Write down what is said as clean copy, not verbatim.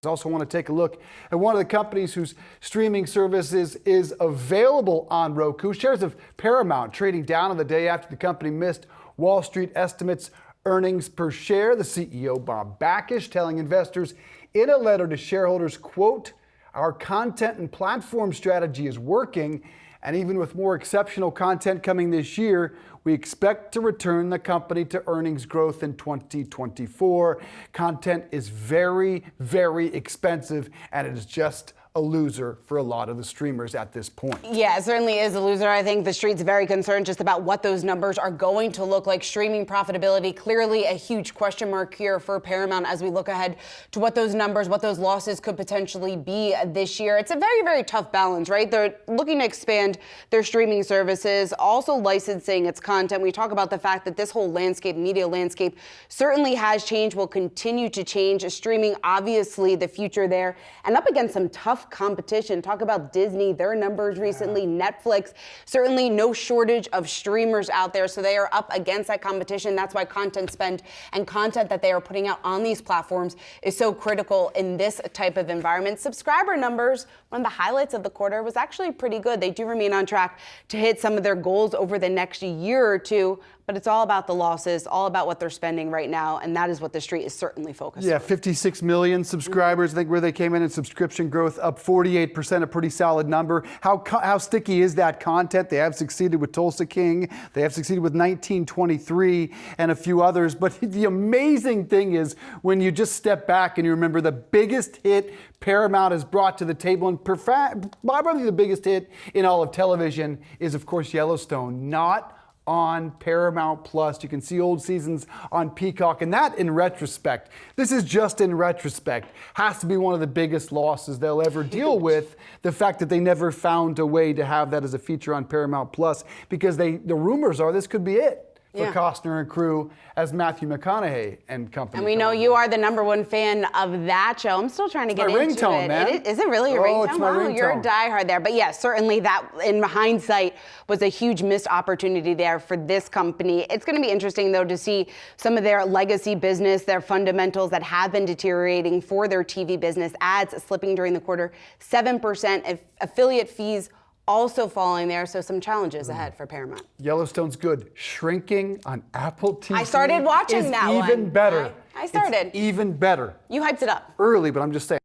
I also want to take a look at one of the companies whose streaming services is available on Roku. Shares of Paramount trading down on the day after the company missed Wall Street estimates earnings per share. The CEO, Bob Bakish, telling investors in a letter to shareholders, quote, "Our content and platform strategy is working, and even with more exceptional content coming this year, we expect to return the company to earnings growth in 2024. Content is very, very expensive, and it is just a loser for a lot of the streamers at this point." Yeah, it certainly is a loser. I think the street's very concerned just about what those numbers are going to look like. Streaming profitability, clearly a huge question mark here for Paramount as we look ahead to what those numbers, what those losses could potentially be this year. It's a very, very tough balance, right? They're looking to expand their streaming services, also licensing its content. We talk about the fact that this whole landscape, media landscape, certainly has changed, will continue to change. Streaming, obviously, the future there, and up against some tough competition. Talk about Disney, their numbers recently, Netflix, certainly no shortage of streamers out there. So they are up against that competition. That's why content spend and content that they are putting out on these platforms is so critical in this type of environment. Subscriber numbers, one of the highlights of the quarter, was actually pretty good. They do remain on track to hit some of their goals over the next year or two, but it's all about the losses, all about what they're spending right now, and that is what the street is certainly focused on. 56 million subscribers, I think, where they came in subscription growth, up 48%, a pretty solid number. How sticky is that content? They have succeeded with Tulsa King, they have succeeded with 1923 and a few others, but the amazing thing is when you just step back and you remember the biggest hit Paramount has brought to the table, and probably the biggest hit in all of television is, of course, Yellowstone, not on Paramount Plus. You can see old seasons on Peacock, and that, in retrospect, this is just in retrospect, has to be one of the biggest losses they'll ever deal with. The fact that they never found a way to have that as a feature on Paramount Plus, because the rumors are this could be it for Costner and crew as Matthew McConaughey and company. And we know you are the #1 fan of that show. I'm still trying to get into ringtone, it. Man. Is it really your ringtone? It's my ringtone. You're a diehard there. But yeah, certainly that, in hindsight, was a huge missed opportunity there for this company. It's going to be interesting, though, to see some of their legacy business, their fundamentals that have been deteriorating for their TV business. Ads slipping during the quarter, 7%. Affiliate fees also falling there, so some challenges ahead for Paramount. Yellowstone's good. Shrinking on Apple TV. I started watching that one. Even better. I started. It's even better. You hyped it up. Early, but I'm just saying.